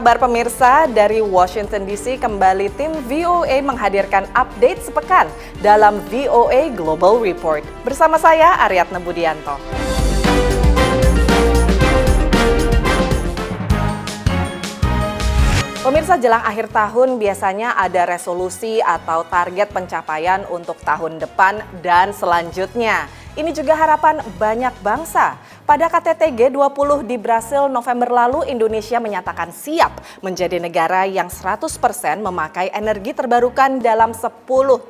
kabar pemirsa? Dari Washington DC kembali tim VOA menghadirkan update sepekan dalam VOA Global Report. Bersama saya Aryatna Budianto. Pemirsa, jelang akhir tahun biasanya ada resolusi atau target pencapaian untuk tahun depan dan selanjutnya. Ini juga harapan banyak bangsa. Pada KTT G20 di Brasil November lalu, Indonesia menyatakan siap menjadi negara yang 100% memakai energi terbarukan dalam 10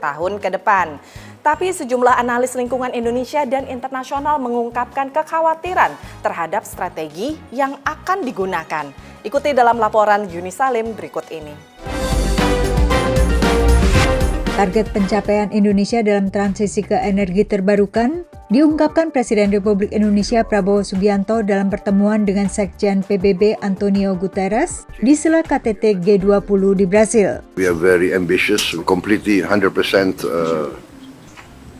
tahun ke depan. Tapi sejumlah analis lingkungan Indonesia dan internasional mengungkapkan kekhawatiran terhadap strategi yang akan digunakan. Ikuti dalam laporan Yuni Salim berikut ini. Target pencapaian Indonesia dalam transisi ke energi terbarukan diungkapkan Presiden Republik Indonesia Prabowo Subianto dalam pertemuan dengan Sekjen PBB Antonio Guterres di sela KTT G20 di Brasil. We are very ambitious, completely 100%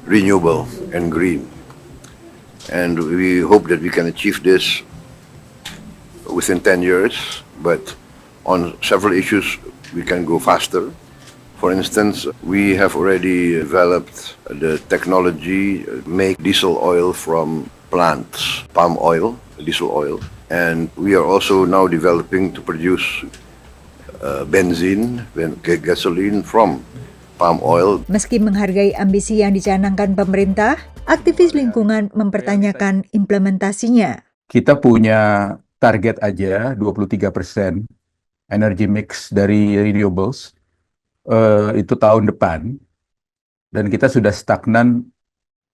renewable and green. And we hope that we can achieve this within 10 years, but on several issues we can go faster. For instance, we have already developed the technology to make diesel oil from plants, palm oil, diesel oil, and we are also now developing to produce gasoline from palm oil. Meski menghargai ambisi yang dicanangkan pemerintah, aktivis lingkungan mempertanyakan implementasinya. Kita punya target aja 23% energy mix dari renewables. Itu tahun depan, dan kita sudah stagnan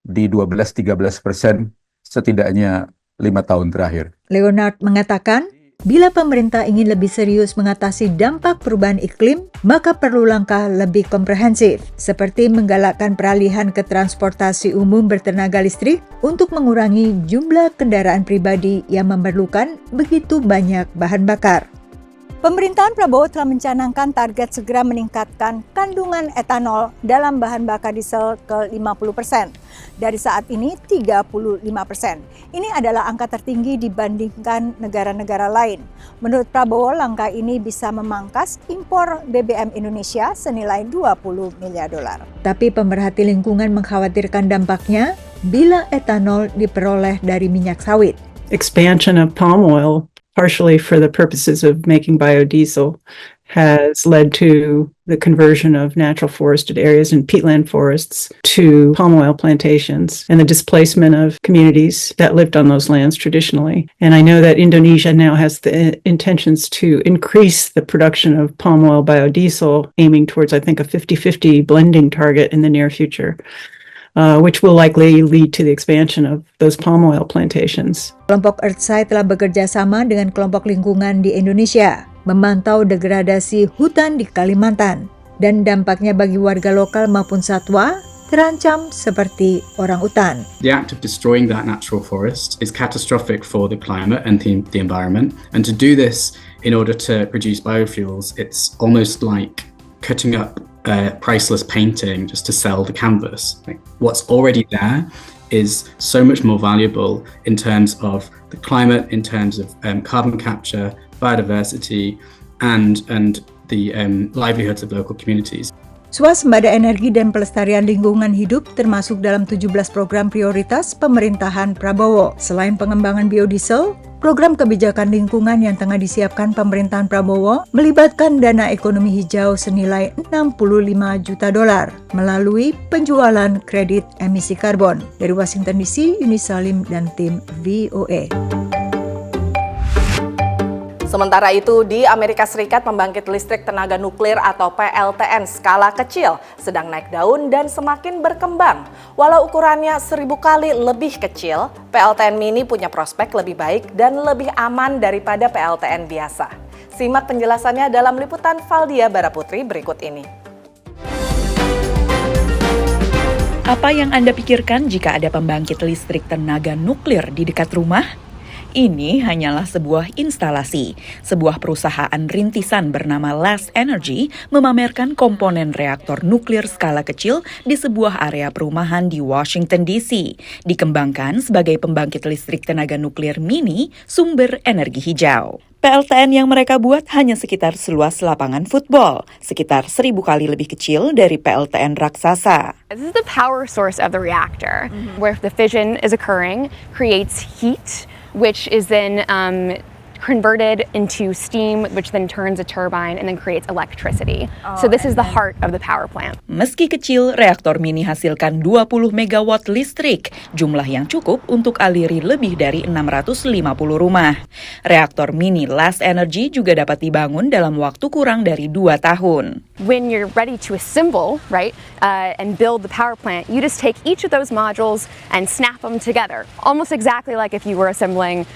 di 12-13% setidaknya 5 tahun terakhir. Leonard mengatakan, bila pemerintah ingin lebih serius mengatasi dampak perubahan iklim, maka perlu langkah lebih komprehensif, seperti menggalakkan peralihan ke transportasi umum bertenaga listrik untuk mengurangi jumlah kendaraan pribadi yang memerlukan begitu banyak bahan bakar. Pemerintahan Prabowo telah mencanangkan target segera meningkatkan kandungan etanol dalam bahan bakar diesel ke 50%. Dari saat ini 35%. Ini adalah angka tertinggi dibandingkan negara-negara lain. Menurut Prabowo, langkah ini bisa memangkas impor BBM Indonesia senilai 20 miliar dolar. Tapi pemerhati lingkungan mengkhawatirkan dampaknya bila etanol diperoleh dari minyak sawit. Expansion of palm oil, partially for the purposes of making biodiesel, has led to the conversion of natural forested areas and peatland forests to palm oil plantations and the displacement of communities that lived on those lands traditionally. And I know that Indonesia now has the intentions to increase the production of palm oil biodiesel, aiming towards, I think, a 50-50 blending target in the near future. Which will likely lead to the expansion of those palm oil plantations. Kelompok Earthside telah bekerja sama dengan kelompok lingkungan di Indonesia, memantau degradasi hutan di Kalimantan, dan dampaknya bagi warga lokal maupun satwa terancam seperti orangutan. The act of destroying that natural forest is catastrophic for the climate and the environment. And to do this in order to produce biofuels, it's almost like cutting up a priceless painting just to sell the canvas. Like, what's already there is so much more valuable in terms of the climate, in terms of carbon capture, biodiversity, and the livelihoods of local communities. Swasembada energi dan pelestarian lingkungan hidup termasuk dalam 17 program prioritas pemerintahan Prabowo. Selain pengembangan biodiesel, program kebijakan lingkungan yang tengah disiapkan pemerintahan Prabowo melibatkan dana ekonomi hijau senilai 65 juta dolar melalui penjualan kredit emisi karbon. Dari Washington DC, Yuni Salim dan tim VOA. Sementara itu, di Amerika Serikat pembangkit listrik tenaga nuklir atau PLTN skala kecil sedang naik daun dan semakin berkembang. Walau ukurannya 1000 kali lebih kecil, PLTN mini punya prospek lebih baik dan lebih aman daripada PLTN biasa. Simak penjelasannya dalam liputan Valdia Baraputri berikut ini. Apa yang Anda pikirkan jika ada pembangkit listrik tenaga nuklir di dekat rumah? Ini hanyalah sebuah instalasi. Sebuah perusahaan rintisan bernama Last Energy memamerkan komponen reaktor nuklir skala kecil di sebuah area perumahan di Washington DC. Dikembangkan sebagai pembangkit listrik tenaga nuklir mini sumber energi hijau. PLTN yang mereka buat hanya sekitar seluas lapangan football, sekitar 1.000 kali lebih kecil dari PLTN raksasa. This is the power source of the reactor, where the fission is occurring, creates heat, which is then converted into steam, which then turns a turbine and then creates electricity. So this is the heart of the power plant. Meski kecil, reaktor mini hasilkan 20 megawatt listrik, jumlah yang cukup untuk aliri lebih dari 650 rumah. Reaktor mini Last Energy juga dapat dibangun dalam waktu kurang dari 2 tahun. When you're ready to assemble, right, and build the power plant, you just take each of those modules and snap them together, almost exactly like if you were assembling,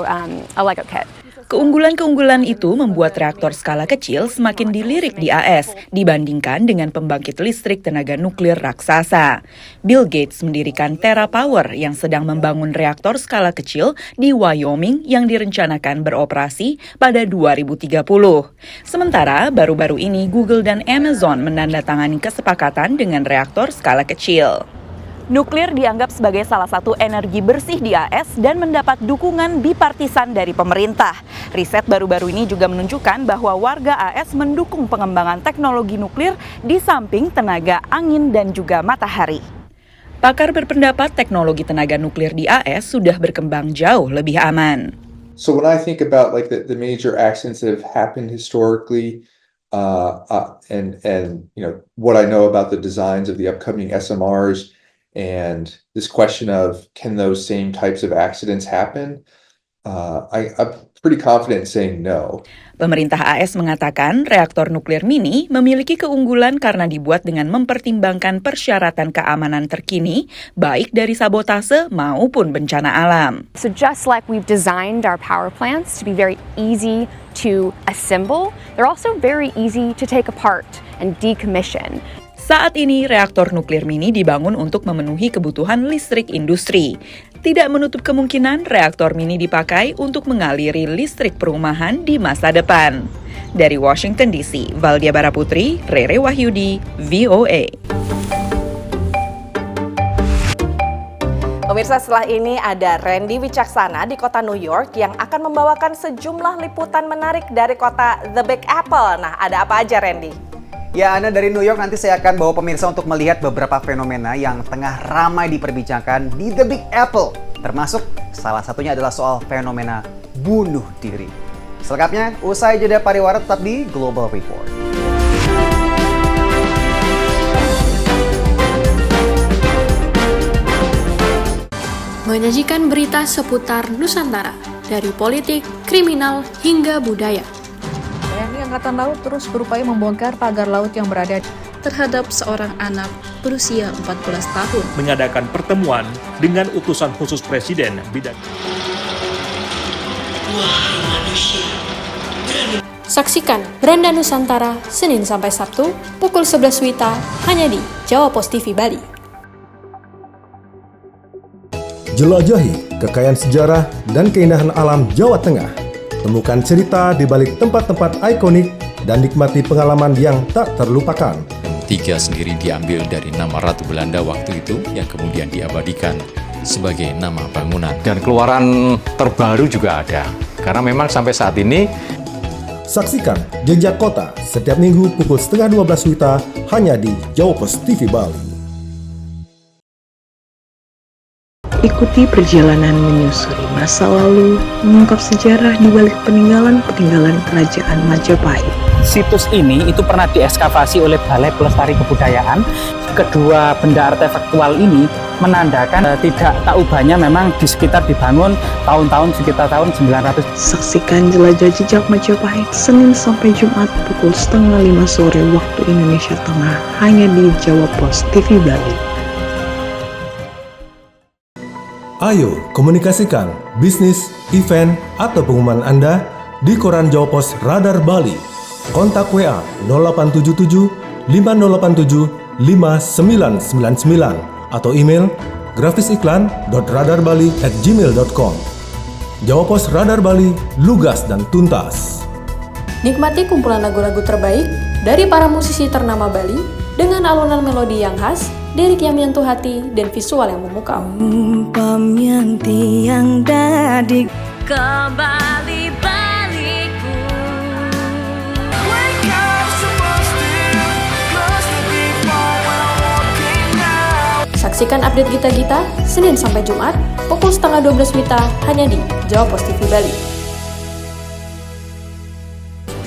a Lego kit. Keunggulan-keunggulan itu membuat reaktor skala kecil semakin dilirik di AS dibandingkan dengan pembangkit listrik tenaga nuklir raksasa. Bill Gates mendirikan TerraPower yang sedang membangun reaktor skala kecil di Wyoming yang direncanakan beroperasi pada 2030. Sementara baru-baru ini Google dan Amazon menandatangani kesepakatan dengan reaktor skala kecil. Nuklir dianggap sebagai salah satu energi bersih di AS dan mendapat dukungan bipartisan dari pemerintah. Riset baru-baru ini juga menunjukkan bahwa warga AS mendukung pengembangan teknologi nuklir di samping tenaga angin dan juga matahari. Pakar berpendapat teknologi tenaga nuklir di AS sudah berkembang jauh lebih aman. So when I think about like the major accidents that have happened historically, and what I know about the designs of the upcoming SMRs. And this question of can those same types of accidents happen? I'm pretty confident in saying no. Pemerintah AS mengatakan reaktor nuklir mini memiliki keunggulan karena dibuat dengan mempertimbangkan persyaratan keamanan terkini, baik dari sabotase maupun bencana alam. So just like we've designed our power plants to be very easy to assemble, they're also very easy to take apart and decommission. Saat ini, reaktor nuklir mini dibangun untuk memenuhi kebutuhan listrik industri. Tidak menutup kemungkinan reaktor mini dipakai untuk mengaliri listrik perumahan di masa depan. Dari Washington DC, Valdia Baraputri, Rere Wahyudi, VOA. Pemirsa, setelah ini ada Randy Wicaksana di kota New York yang akan membawakan sejumlah liputan menarik dari kota The Big Apple. Nah, ada apa aja, Randy? Ya, Anda dari New York, nanti saya akan bawa pemirsa untuk melihat beberapa fenomena yang tengah ramai diperbincangkan di The Big Apple. Termasuk salah satunya adalah soal fenomena bunuh diri. Selengkapnya, usai jeda pariwara tetap di Global Report. Menyajikan berita seputar Nusantara, dari politik, kriminal, hingga budaya. TNI Angkatan Laut terus berupaya membongkar pagar laut yang berada terhadap seorang anak berusia 14 tahun. Mengadakan pertemuan dengan utusan khusus Presiden bidang. Saksikan Beranda Nusantara Senin sampai Sabtu pukul 11 WITA hanya di Jawa Pos TV Bali. Jelajahi kekayaan sejarah dan keindahan alam Jawa Tengah. Temukan cerita di balik tempat-tempat ikonik dan nikmati pengalaman yang tak terlupakan. Tiga sendiri diambil dari nama Ratu Belanda waktu itu yang kemudian diabadikan sebagai nama bangunan. Dan keluaran terbaru juga ada, karena memang sampai saat ini. Saksikan Jejak Kota setiap minggu pukul 11:30 WITA hanya di Jawa Pos TV Bali. Ikuti perjalanan menyusuri masa lalu, mengungkap sejarah di balik peninggalan-peninggalan kerajaan Majapahit. Situs ini itu pernah diekskavasi oleh Balai Pelestari Kebudayaan. Kedua benda artefaktual ini menandakan tidak tak ubahnya memang di sekitar dibangun tahun-tahun sekitar tahun 900. Saksikan Jelajah Jejak Majapahit Senin sampai Jumat pukul 4:30 sore waktu Indonesia Tengah hanya di Jawa Pos TV Bali. Ayo komunikasikan bisnis, event, atau pengumuman Anda di koran Jawa Pos Radar Bali. Kontak WA 0877 5087 5999 atau email grafisiklan.radarbali@gmail.com. Jawa Pos Radar Bali, lugas dan tuntas. Nikmati kumpulan lagu-lagu terbaik dari para musisi ternama Bali dengan alunan melodi yang khas, lirik yang menyentuh hati, dan visual yang memukau. Pamyang tiang dadik kembali baliku. Saksikan update Gita-Gita Senin sampai Jumat pukul 11:30 WITA hanya di Jawa Pos TV Bali.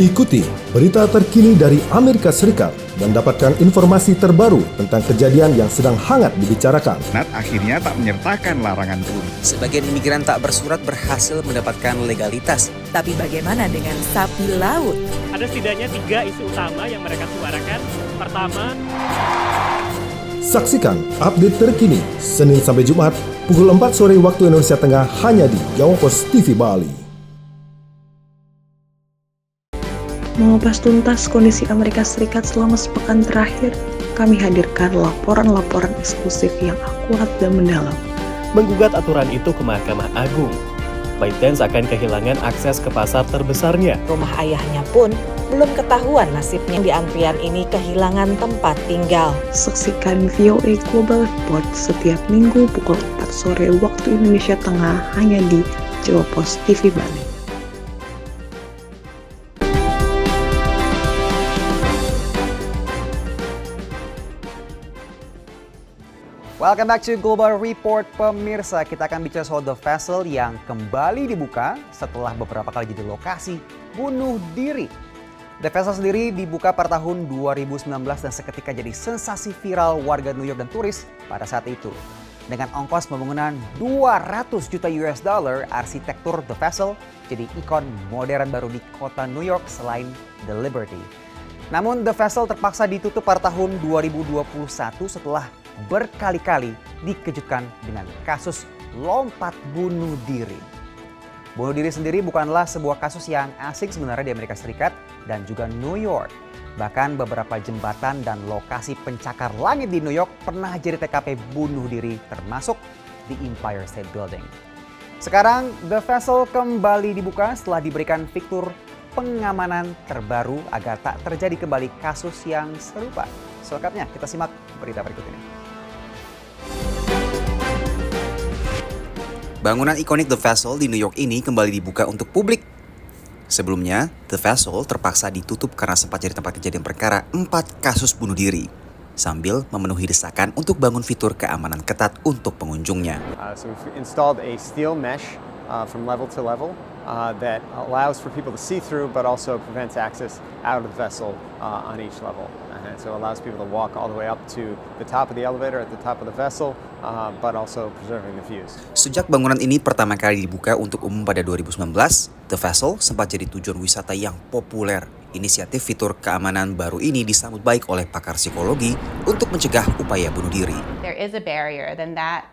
Ikuti berita terkini dari Amerika Serikat dan dapatkan informasi terbaru tentang kejadian yang sedang hangat dibicarakan. Senat akhirnya tak menyertakan larangan turun. Sebagian imigran tak bersurat berhasil mendapatkan legalitas. Tapi bagaimana dengan sapi laut? Ada setidaknya 3 isu utama yang mereka suarakan. Pertama, saksikan update terkini Senin sampai Jumat pukul 4 sore waktu Indonesia Tengah hanya di Jawa Pos TV Bali. Mengupas tuntas kondisi Amerika Serikat selama sepekan terakhir, kami hadirkan laporan-laporan eksklusif yang akurat dan mendalam. Menggugat aturan itu ke Mahkamah Agung, ByteDance akan kehilangan akses ke pasar terbesarnya. Rumah ayahnya pun belum ketahuan nasibnya. Di antrian ini kehilangan tempat tinggal. Saksikan VOA Global Report setiap minggu pukul 4 sore waktu Indonesia Tengah hanya di Jawa Pos TV Bali. Welcome back to Global Report, pemirsa. Kita akan bicara soal The Vessel yang kembali dibuka setelah beberapa kali jadi lokasi bunuh diri. The Vessel sendiri dibuka pada tahun 2019 dan seketika jadi sensasi viral warga New York dan turis pada saat itu. Dengan ongkos pembangunan 200 juta US dollar, arsitektur The Vessel jadi ikon modern baru di kota New York selain The Liberty. Namun The Vessel terpaksa ditutup pada tahun 2021 setelah berkali-kali dikejutkan dengan kasus lompat bunuh diri. Bunuh diri sendiri bukanlah sebuah kasus yang asing sebenarnya di Amerika Serikat dan juga New York. Bahkan beberapa jembatan dan lokasi pencakar langit di New York pernah jadi TKP bunuh diri, termasuk di Empire State Building. Sekarang The Vessel kembali dibuka setelah diberikan fitur pengamanan terbaru agar tak terjadi kembali kasus yang serupa. Selengkapnya kita simak berita berikut ini. Bangunan ikonik The Vessel di New York ini kembali dibuka untuk publik. Sebelumnya, The Vessel terpaksa ditutup karena sempat jadi tempat kejadian perkara 4 kasus bunuh diri, sambil memenuhi desakan untuk bangun fitur keamanan ketat untuk pengunjungnya. So we've installed a steel mesh from level to level that allows for people to see through, but also prevents access out of the vessel on each level. And so it allows people to walk all the way up to the top of the elevator at the top of the vessel, but also preserving the views. Sejak bangunan ini pertama kali dibuka untuk umum pada 2019, The Vessel sempat jadi tujuan wisata yang populer. Inisiatif fitur keamanan baru ini disambut baik oleh pakar psikologi untuk mencegah upaya bunuh diri. There is a barrier, then that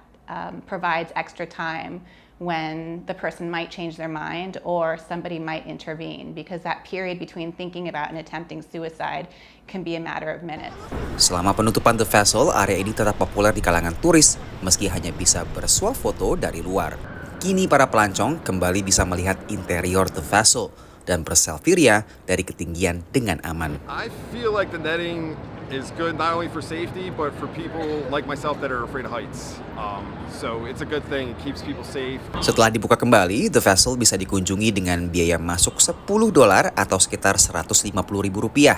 provides extra time when the person might change their mind or somebody might intervene, because that period between thinking about and attempting suicide can be a matter of minutes. Selama penutupan The Vessel, area ini tetap populer di kalangan turis meski hanya bisa bersuah foto dari luar. Kini para pelancong kembali bisa melihat interior The Vessel dan berselfie ria dari ketinggian dengan aman. I feel like the netting is good not only for safety but for people like myself that are afraid of heights. So it's a good thing, it keeps people safe. Setelah dibuka kembali, The Vessel bisa dikunjungi dengan biaya masuk $10 atau sekitar Rp150.000.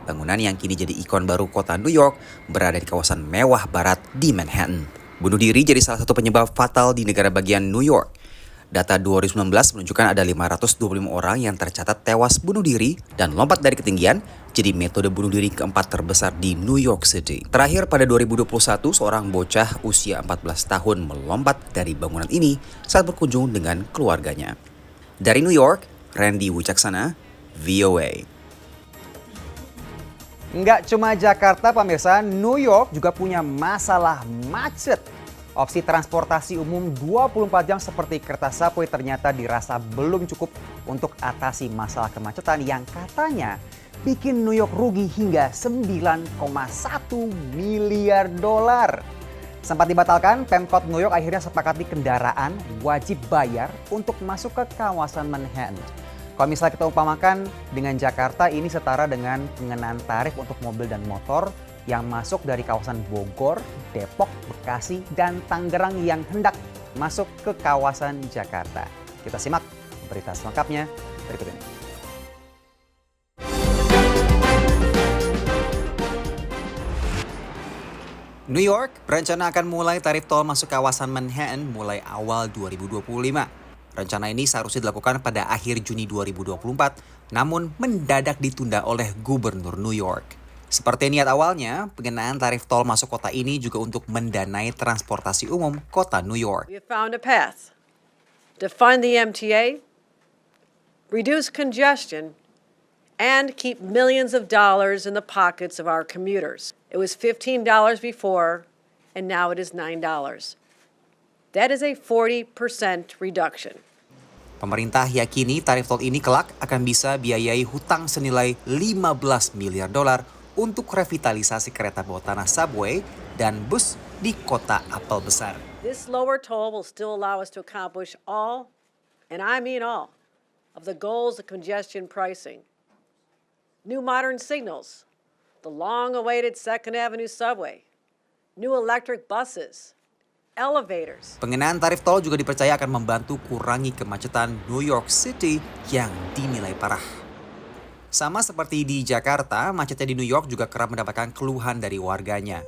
Bangunan yang kini jadi ikon baru kota New York berada di kawasan mewah barat di Manhattan. Bunuh diri jadi salah satu penyebab fatal di negara bagian New York. Data 2019 menunjukkan ada 525 orang yang tercatat tewas bunuh diri dan lompat dari ketinggian jadi metode bunuh diri keempat terbesar di New York City. Terakhir pada 2021, seorang bocah usia 14 tahun melompat dari bangunan ini saat berkunjung dengan keluarganya. Dari New York, Randy Wicaksana, VOA. Nggak cuma Jakarta, pemirsa, New York juga punya masalah macet. Opsi transportasi umum 24 jam seperti kereta subway ternyata dirasa belum cukup untuk atasi masalah kemacetan yang katanya bikin New York rugi hingga $9,1 miliar. Sempat dibatalkan, Pemkot New York akhirnya sepakati kendaraan wajib bayar untuk masuk ke kawasan Manhattan. Kalau misalnya kita umpamakan dengan Jakarta, ini setara dengan pengenaan tarif untuk mobil dan motor yang masuk dari kawasan Bogor, Depok, Bekasi, dan Tangerang yang hendak masuk ke kawasan Jakarta. Kita simak berita selengkapnya berikut ini. New York berencana akan mulai tarif tol masuk kawasan Manhattan mulai awal 2025. Rencana ini seharusnya dilakukan pada akhir Juni 2024, namun mendadak ditunda oleh Gubernur New York. Seperti niat awalnya, pengenaan tarif tol masuk kota ini juga untuk mendanai transportasi umum kota New York. We have found a path to fund the MTA, reduce congestion, and keep millions of dollars in the pockets of our commuters. It was $15 before, and now it is $9. That is a 40% reduction. Pemerintah yakini tarif tol ini kelak akan bisa biayai hutang senilai $15 miliar untuk revitalisasi kereta bawah tanah subway dan bus di kota apel besar. This lower toll will still allow us to accomplish all, and I mean all, of the goals of congestion pricing. New modern signals, the long-awaited 2nd Avenue subway, new electric buses, elevators. Pengenaan tarif tol juga dipercaya akan membantu kurangi kemacetan New York City yang dinilai parah. Sama seperti di Jakarta, macetnya di New York juga kerap mendapatkan keluhan dari warganya.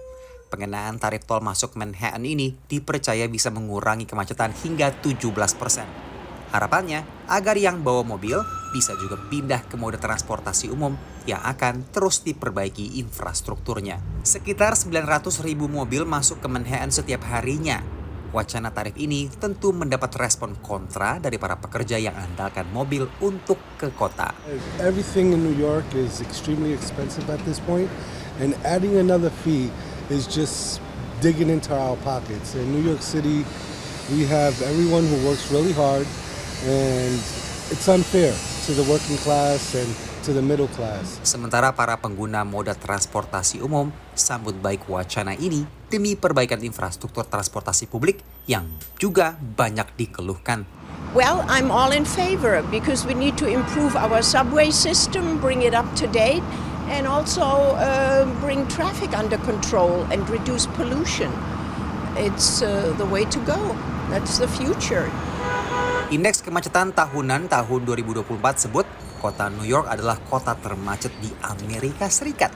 Pengenaan tarif tol masuk Manhattan ini dipercaya bisa mengurangi kemacetan hingga 17%. Harapannya agar yang bawa mobil bisa juga pindah ke mode transportasi umum yang akan terus diperbaiki infrastrukturnya. Sekitar 900.000 mobil masuk ke Manhattan setiap harinya. Wacana tarif ini tentu mendapat respon kontra dari para pekerja yang andalkan mobil untuk ke kota. Everything in New York is extremely expensive at this point, and adding another fee is just digging into our pockets. In New York City, we have everyone who works really hard, and it's unfair to the working class and to the middle class. Sementara para pengguna moda transportasi umum sambut baik wacana ini demi perbaikan infrastruktur transportasi publik yang juga banyak dikeluhkan. Well, I'm all in favor because we need to improve our subway system, bring it up to date, and also bring traffic under control and reduce pollution. It's the way to go. That's the future. Indeks kemacetan tahunan tahun 2024 sebut kota New York adalah kota termacet di Amerika Serikat.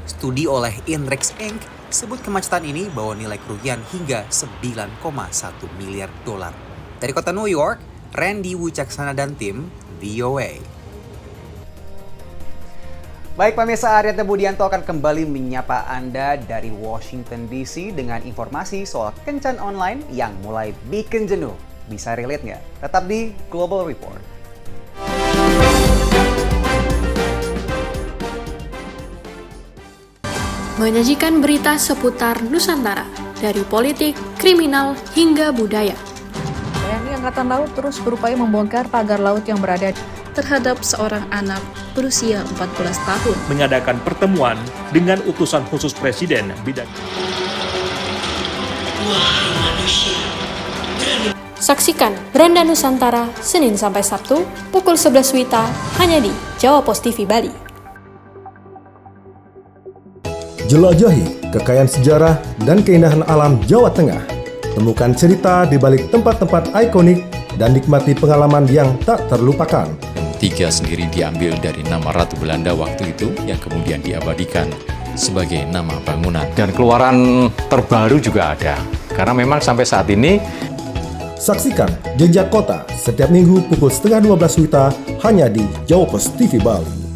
Studi oleh Inrix Inc. sebut kemacetan ini bawa nilai kerugian hingga $9,1 miliar. Dari kota New York, Randy Wicaksana dan tim VOA. Baik pemirsa, Arya Budianto akan kembali menyapa Anda dari Washington DC dengan informasi soal kencan online yang mulai bikin jenuh. Bisa relate nggak? Tetap di Global Report. Menyajikan berita seputar Nusantara, dari politik, kriminal, hingga budaya. TNI Angkatan Laut terus berupaya membongkar pagar laut yang berada terhadap seorang anak berusia 14 tahun. Mengadakan pertemuan dengan utusan khusus Presiden bidang. Wahai manusia. Saksikan Beranda Nusantara Senin sampai Sabtu pukul 11 WITA hanya di Jawa Pos TV Bali. Jelajahi kekayaan sejarah dan keindahan alam Jawa Tengah. Temukan cerita di balik tempat-tempat ikonik dan nikmati pengalaman yang tak terlupakan. Tiga sendiri diambil dari nama Ratu Belanda waktu itu yang kemudian diabadikan sebagai nama bangunan. Dan keluaran terbaru juga ada. Karena memang sampai saat ini saksikan Jejak Kota setiap minggu pukul 11:30 WITA hanya di Jawa Pos TV Bali.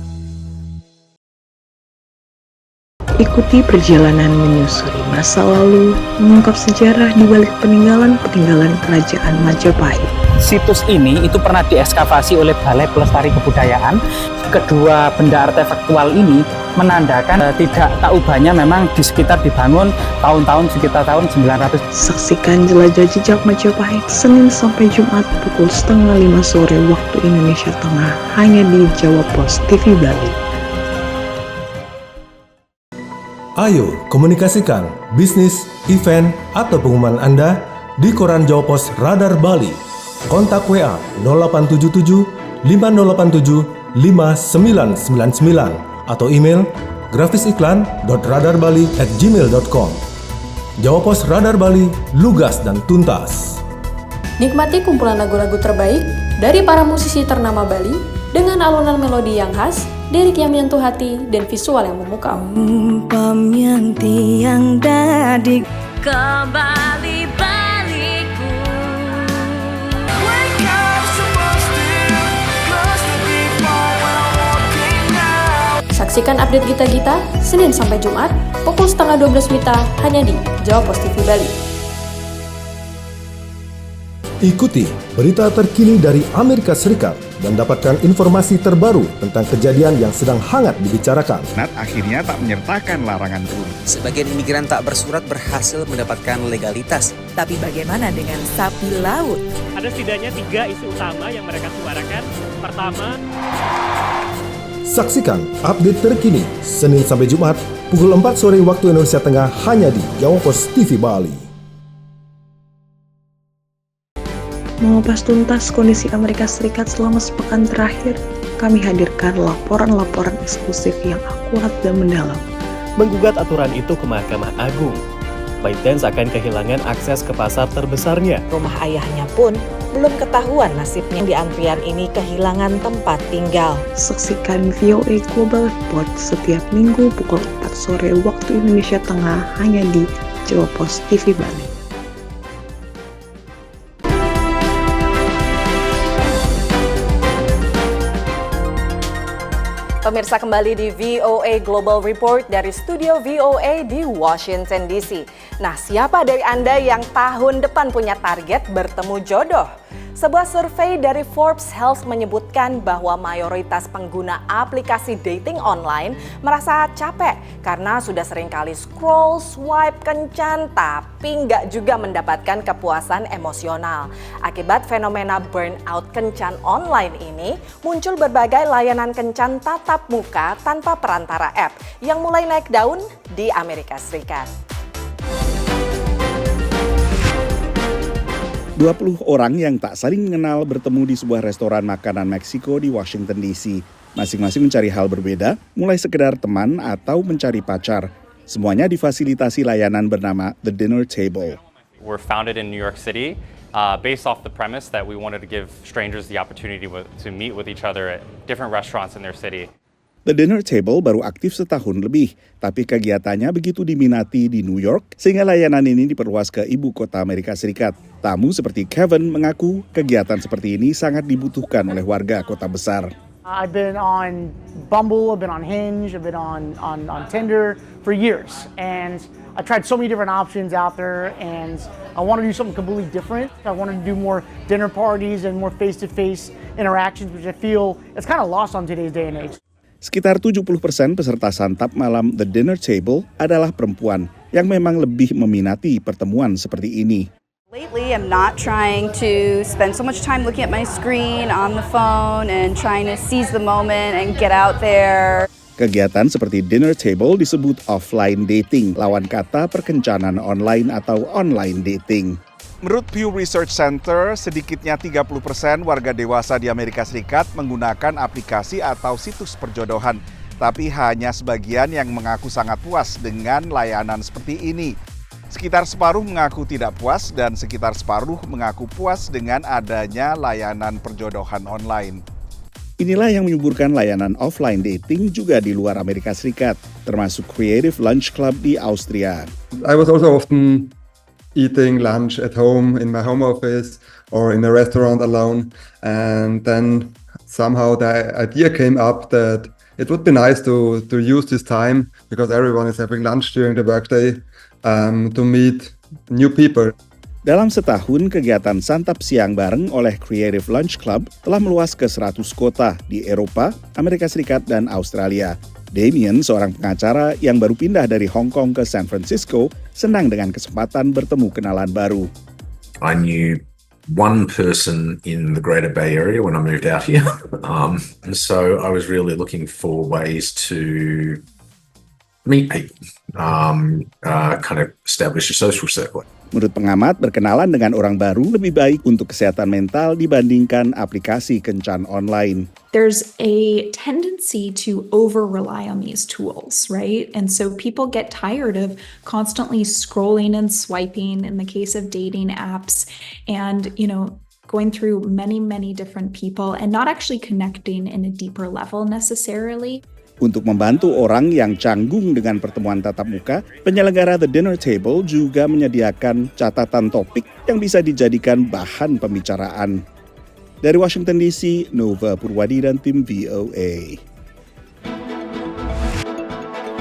Ikuti perjalanan menyusuri masa lalu, mengungkap sejarah di balik peninggalan-peninggalan kerajaan Majapahit. Situs ini itu pernah diekskavasi oleh Balai Pelestari Kebudayaan. Kedua benda artefaktual ini menandakan tidak tak ubahnya memang di sekitar dibangun tahun-tahun sekitar tahun 900. Saksikan Jelajah Jejak Majapahit Senin sampai Jumat pukul 4:30 sore waktu Indonesia Tengah hanya di Jawa Pos TV Bali. Ayo komunikasikan bisnis, event, atau pengumuman Anda di koran Jawa Pos Radar Bali. Kontak WA 0877 5087 5999 atau email grafisiklan.radarbali@gmail.com. Jawa Pos Radar Bali, lugas dan tuntas. Nikmati kumpulan lagu-lagu terbaik dari para musisi ternama Bali dengan alunan melodi yang khas, lirik yang menyentuh hati, dan visual yang memukau. Yang tiang dadik kembali baliku. Saksikan update Gita-Gita Senin sampai Jumat pukul 11:30 WITA hanya di Jawa Pos TV Bali. Ikuti berita terkini dari Amerika Serikat dan dapatkan informasi terbaru tentang kejadian yang sedang hangat dibicarakan. Senat akhirnya tak menyertakan larangan turun. Sebagian imigran tak bersurat berhasil mendapatkan legalitas. Tapi bagaimana dengan sapi laut? Ada setidaknya 3 isu utama yang mereka suarakan. Pertama, saksikan update terkini Senin sampai Jumat pukul 4 sore waktu Indonesia Tengah hanya di Jawa Pos TV Bali. Mengupas tuntas kondisi Amerika Serikat selama sepekan terakhir, kami hadirkan laporan-laporan eksklusif yang akurat dan mendalam. Menggugat aturan itu ke Mahkamah Agung, ByteDance akan kehilangan akses ke pasar terbesarnya. Rumah ayahnya pun belum ketahuan nasibnya. Di antrian ini kehilangan tempat tinggal. Saksikan VOA Global Report setiap minggu pukul 4 sore waktu Indonesia Tengah hanya di Jawa Pos TV Bali. Pemirsa, kembali di VOA Global Report dari studio VOA di Washington DC. Nah, siapa dari Anda yang tahun depan punya target bertemu jodoh? Sebuah survei dari Forbes Health menyebutkan bahwa mayoritas pengguna aplikasi dating online merasa capek karena sudah seringkali scroll, swipe kencan, tapi nggak juga mendapatkan kepuasan emosional. Akibat fenomena burnout kencan online ini, muncul berbagai layanan kencan tatap muka tanpa perantara app yang mulai naik daun di Amerika Serikat. 20 orang yang tak saling mengenal bertemu di sebuah restoran makanan Meksiko di Washington DC. Masing-masing mencari hal berbeda, mulai sekedar teman atau mencari pacar. Semuanya difasilitasi layanan bernama The Dinner Table. We're founded in New York City, based off the premise that we wanted to give strangers the opportunity to meet with each other at different restaurants in their city. The Dinner Table baru aktif setahun lebih, tapi kegiatannya begitu diminati di New York, sehingga layanan ini diperluas ke ibu kota Amerika Serikat. Tamu seperti Kevin mengaku kegiatan seperti ini sangat dibutuhkan oleh warga kota besar. I've been on Bumble, I've been on Hinge, I've been on Tinder for years, and I tried so many different options out there, and I want to do something completely different. I wanted to do more dinner parties and more face-to-face interactions, which I feel it's kind of lost on today's day and age. Sekitar 70% peserta santap malam The Dinner Table adalah perempuan yang memang lebih meminati pertemuan seperti ini. Lately, I'm not trying to spend so much time looking at my screen on the phone and trying to seize the moment and get out there. Kegiatan seperti Dinner Table disebut offline dating, lawan kata perkencanan online atau online dating. Menurut Pew Research Center, sedikitnya 30% warga dewasa di Amerika Serikat menggunakan aplikasi atau situs perjodohan. Tapi hanya sebagian yang mengaku sangat puas dengan layanan seperti ini. Sekitar separuh mengaku tidak puas dan sekitar separuh mengaku puas dengan adanya layanan perjodohan online. Inilah yang menyuburkan layanan offline dating juga di luar Amerika Serikat, termasuk Creative Lunch Club di Austria. I was also often eating lunch at home in my home office or in a restaurant alone, and then somehow the idea came up that it would be nice to use this time, because everyone is having lunch during the workday, to meet new people. Dalam setahun, kegiatan santap siang bareng oleh Creative Lunch Club telah meluas ke 100 kota di Eropa, Amerika Serikat, dan Australia. Damien, seorang pengacara yang baru pindah dari Hong Kong ke San Francisco, senang dengan kesempatan bertemu kenalan baru. I knew one person in the Greater Bay Area when I moved out here, so I was really looking for ways to meet people, kind of establish a social circle. Menurut pengamat, berkenalan dengan orang baru lebih baik untuk kesehatan mental dibandingkan aplikasi kencan online. There's a tendency to over-rely on these tools, right? And so people get tired of constantly scrolling and swiping in the case of dating apps and, going through many different people and not actually connecting in a deeper level necessarily. Untuk membantu orang yang canggung dengan pertemuan tatap muka, penyelenggara The Dinner Table juga menyediakan catatan topik yang bisa dijadikan bahan pembicaraan. Dari Washington DC, Nova Purwadi dan tim VOA.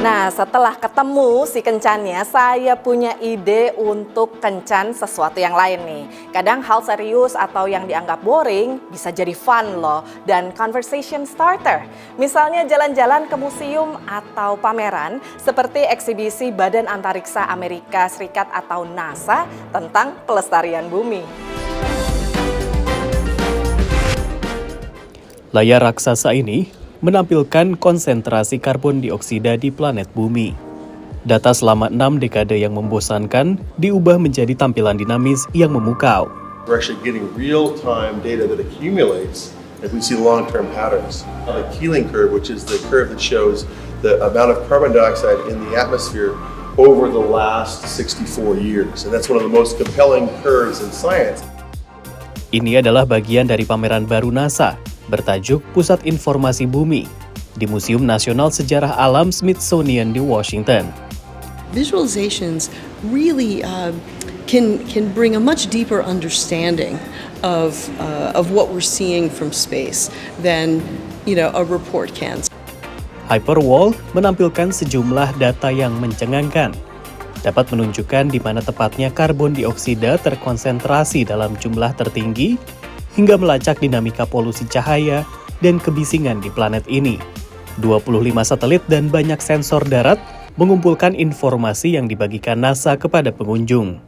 Nah, setelah ketemu si kencannya, saya punya ide untuk kencan sesuatu yang lain nih. Kadang hal serius atau yang dianggap boring bisa jadi fun loh dan conversation starter. Misalnya jalan-jalan ke museum atau pameran seperti eksibisi Badan Antariksa Amerika Serikat atau NASA tentang pelestarian bumi. Layar raksasa ini menampilkan konsentrasi karbon dioksida di planet bumi. Data selama 6 dekade yang membosankan diubah menjadi tampilan dinamis yang memukau. We're actually getting real-time data that accumulates if we see long-term patterns. The Keeling curve, which is the curve that shows the amount of carbon dioxide in the atmosphere over the last 64 years. And that's one of the most compelling curves in science. Ini adalah bagian dari pameran baru NASA bertajuk Pusat Informasi Bumi di Museum Nasional Sejarah Alam Smithsonian di Washington. Visualizations really can bring a much deeper understanding of what we're seeing from space than a report can. Hyperwall menampilkan sejumlah data yang mencengangkan. Dapat menunjukkan di mana tepatnya karbon dioksida terkonsentrasi dalam jumlah tertinggi hingga melacak dinamika polusi cahaya dan kebisingan di planet ini. 25 satelit dan banyak sensor darat mengumpulkan informasi yang dibagikan NASA kepada pengunjung.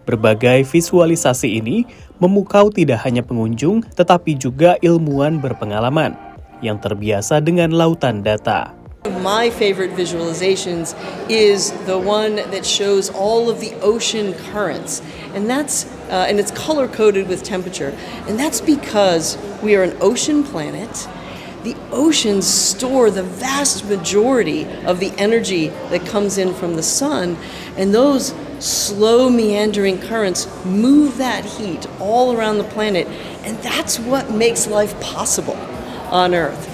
Berbagai visualisasi ini memukau tidak hanya pengunjung, tetapi juga ilmuwan berpengalaman yang terbiasa dengan lautan data. My favorite visualizations is the one that shows all of the ocean currents, and it's color-coded with temperature, and that's because we are an ocean planet. The oceans store the vast majority of the energy that comes in from the sun, and those slow meandering currents move that heat all around the planet, and that's what makes life possible on Earth.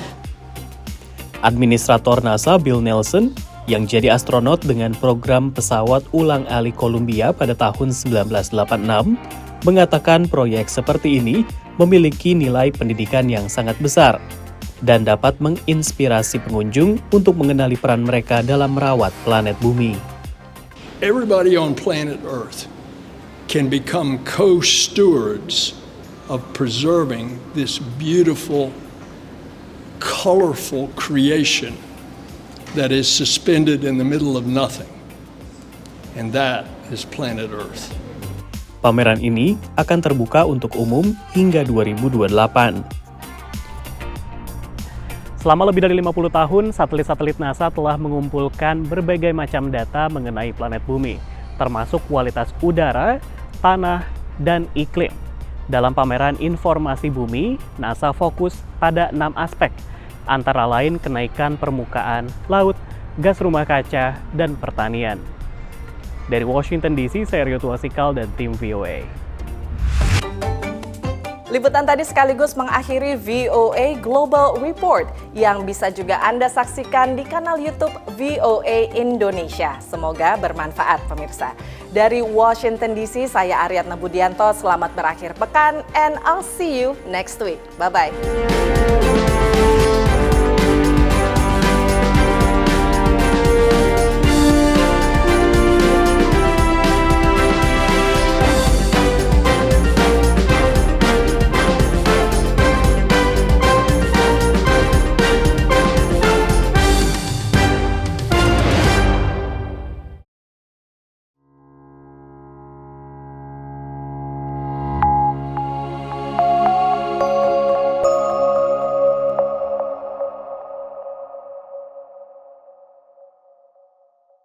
Administrator NASA Bill Nelson yang jadi astronot dengan program pesawat ulang-alik Columbia pada tahun 1986 mengatakan proyek seperti ini memiliki nilai pendidikan yang sangat besar dan dapat menginspirasi pengunjung untuk mengenali peran mereka dalam merawat planet bumi. Everybody on planet Earth can become co-stewards of preserving this beautiful, colorful creation that is suspended in the middle of nothing. And that is planet Earth. Pameran ini akan terbuka untuk umum hingga 2028. Selama lebih dari 50 tahun, satelit-satelit NASA telah mengumpulkan berbagai macam data mengenai planet bumi, termasuk kualitas udara, tanah, dan iklim. Dalam pameran informasi bumi, NASA fokus pada 6 aspek, antara lain kenaikan permukaan laut, gas rumah kaca, dan pertanian. Dari Washington DC, saya Rio Tuasikal dan tim VOA. Liputan tadi sekaligus mengakhiri VOA Global Report yang bisa juga Anda saksikan di kanal YouTube VOA Indonesia. Semoga bermanfaat pemirsa. Dari Washington DC, saya Ariadna Budianto. Selamat berakhir pekan and I'll see you next week. Bye-bye.